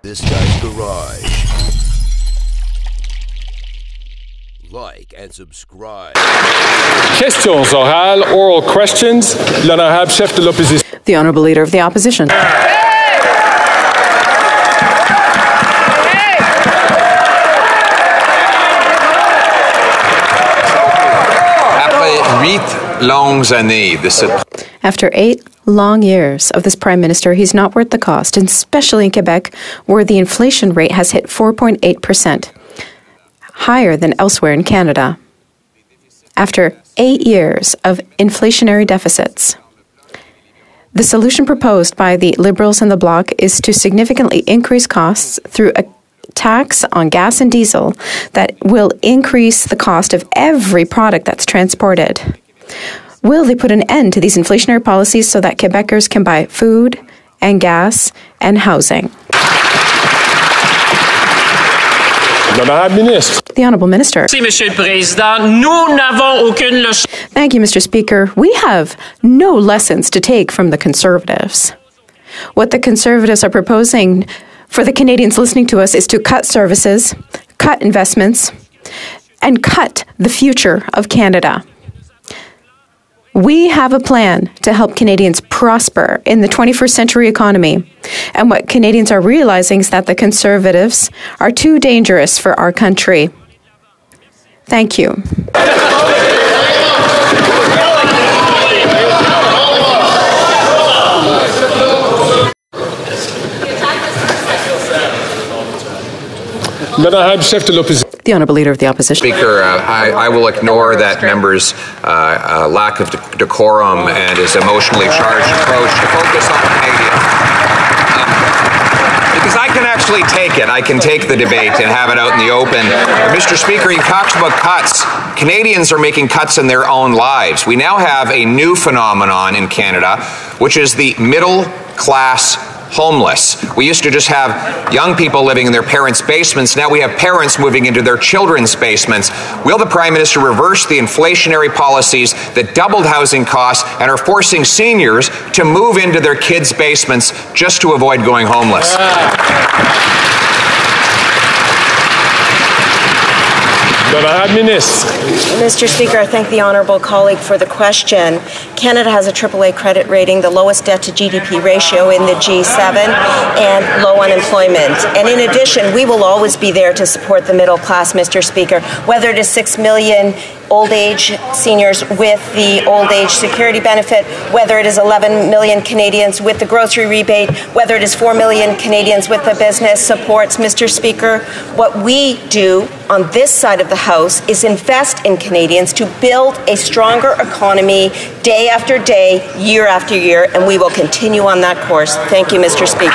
This Guy's Garage. Like and subscribe. Questions orales, oral questions. L'honorable chef de l'opposition. The Honourable Leader of the Opposition. After 8 long years of this Prime Minister, he's not worth the cost, and especially in Quebec, where the inflation rate has hit 4.8%, higher than elsewhere in Canada. After 8 years of inflationary deficits, the solution proposed by the Liberals and the Bloc is to significantly increase costs through a tax on gas and diesel that will increase the cost of every product that's transported. Will they put an end to these inflationary policies so that Quebecers can buy food and gas and housing? The Honourable Minister. Merci, Monsieur le Président. Nous n'avons aucune leçon. Thank you, Mr. Speaker. We have no lessons to take from the Conservatives. What the Conservatives are proposing for the Canadians listening to us is to cut services, cut investments, and cut the future of Canada. We have a plan to help Canadians prosper in the 21st century economy. And what Canadians are realizing is that the Conservatives are too dangerous for our country. Thank you. The Honourable Leader of the Opposition. Speaker, I will ignore that member's lack of decorum and his emotionally charged approach to focus on Canadians. Because I can actually take it. I can take the debate and have it out in the open. Mr. Speaker, he talks about cuts. Canadians are making cuts in their own lives. We now have a new phenomenon in Canada, which is the middle class homeless. We used to just have young people living in their parents' basements. Now we have parents moving into their children's basements. Will the Prime Minister reverse the inflationary policies that doubled housing costs and are forcing seniors to move into their kids' basements just to avoid going homeless? Mr. Speaker, I thank the honourable colleague for the question. Canada has a AAA credit rating, the lowest debt to GDP ratio in the G7, and low unemployment. And in addition, we will always be there to support the middle class, Mr. Speaker, whether it is 6 million old age seniors with the old age security benefit, whether it is 11 million Canadians with the grocery rebate, whether it is 4 million Canadians with the business supports. Mr. Speaker, what we do on this side of the House is invest in Canadians to build a stronger economy day after day, year after year, and we will continue on that course. Thank you, Mr. Speaker.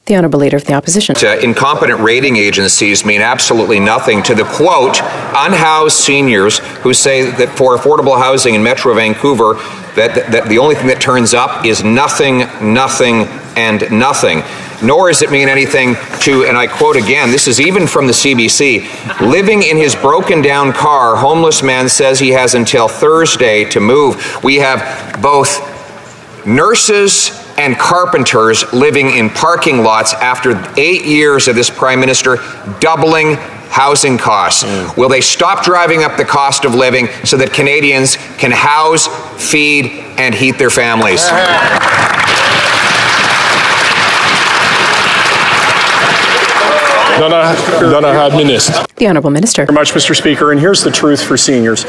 The Honourable Leader of the Opposition. Incompetent rating agencies mean absolutely nothing to the, quote, unhoused seniors who say that for affordable housing in Metro Vancouver, that the only thing that turns up is nothing, nothing, and nothing. Nor does it mean anything to, and I quote again, this is even from the CBC, living in his broken down car, homeless man says he has until Thursday to move. We have both nurses and carpenters living in parking lots after 8 years of this Prime Minister doubling housing costs. Will they stop driving up the cost of living so that Canadians can house, feed, and heat their families? The Honourable Minister. Very much, Mr. Speaker, and here's the truth for seniors.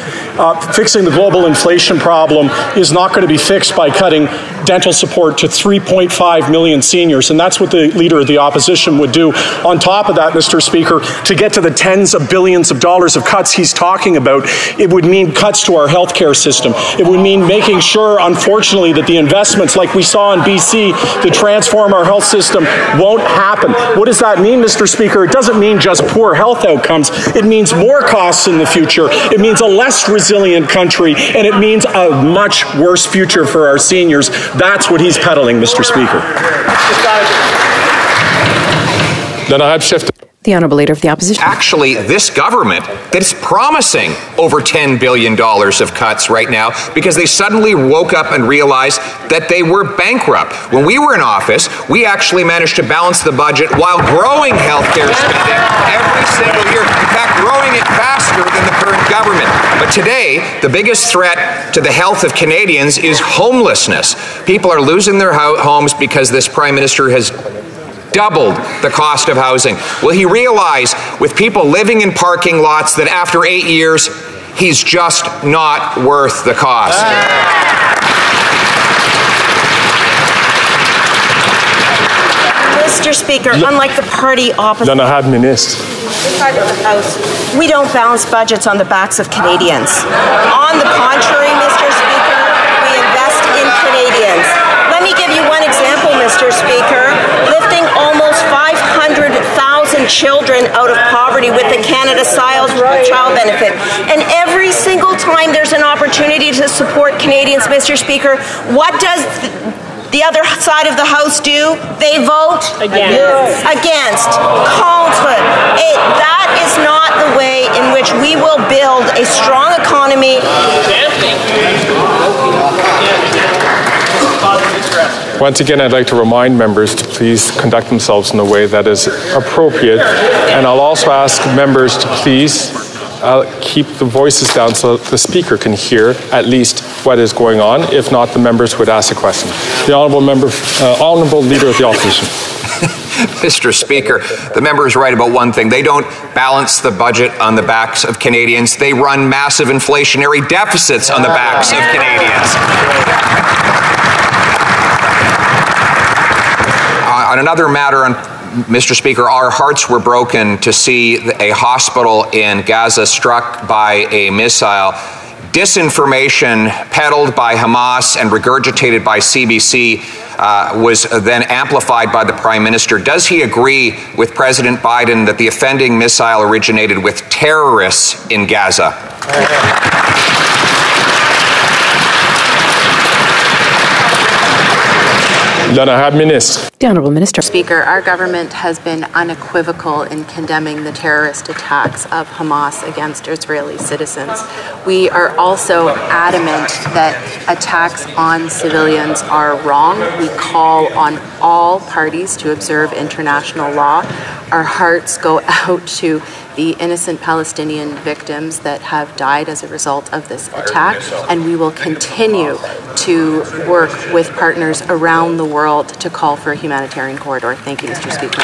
Fixing the global inflation problem is not going to be fixed by cutting dental support to 3.5 million seniors, and that's what the Leader of the Opposition would do. On top of that, Mr. Speaker, to get to the tens of billions of dollars of cuts he's talking about, it would mean cuts to our healthcare system. It would mean making sure, unfortunately, that the investments like we saw in BC to transform our health system won't happen. What does that mean, Mr. Speaker? It doesn't mean just poor health outcomes. It means more costs in the future. It means a less resilient country, and it means a much worse future for our seniors. That's what he's peddling, Mr. Speaker. The Honourable Leader of the Opposition. Actually, this government that is promising over $10 billion of cuts right now because they suddenly woke up and realized that they were bankrupt. When we were in office, we actually managed to balance the budget while growing healthcare spending every single year. In fact, growing it faster than the current government. But today, the biggest threat to the health of Canadians is homelessness. People are losing their homes because this Prime Minister has doubled the cost of housing. Will he realize, with people living in parking lots, that after 8 years, he's just not worth the cost? Mr. Speaker, unlike the party opposite L'honorable ministre. side of the House, we don't balance budgets on the backs of Canadians. On the contrary, Mr. Speaker, we invest in Canadians. Let me give you one example, Mr. Speaker. Lifting almost 500,000 children out of poverty with the Canada Child Benefit. And every single time there's an opportunity to support Canadians, Mr. Speaker, what does the other side of the House do? They vote against. Collinswood. That is not the way in which we will build a strong economy. Once again, I'd like to remind members to please conduct themselves in a way that is appropriate. And I'll also ask members to please keep the voices down so the speaker can hear at least what is going on. If not, the members would ask a question. The Honourable Leader of the Opposition. Mr. Speaker, the member is right about one thing. They don't balance the budget on the backs of Canadians. They run massive inflationary deficits on the backs of Canadians. On another matter, Mr. Speaker, our hearts were broken to see a hospital in Gaza struck by a missile. Disinformation peddled by Hamas and regurgitated by CBC was then amplified by the Prime Minister. Does he agree with President Biden that the offending missile originated with terrorists in Gaza? L'honorable ministre. The Honourable Minister. Speaker, our government has been unequivocal in condemning the terrorist attacks of Hamas against Israeli citizens. We are also adamant that attacks on civilians are wrong. We call on all parties to observe international law. Our hearts go out to the innocent Palestinian victims that have died as a result of this attack, and we will continue to work with partners around the world to call for a humanitarian corridor. Thank you, Mr. Speaker.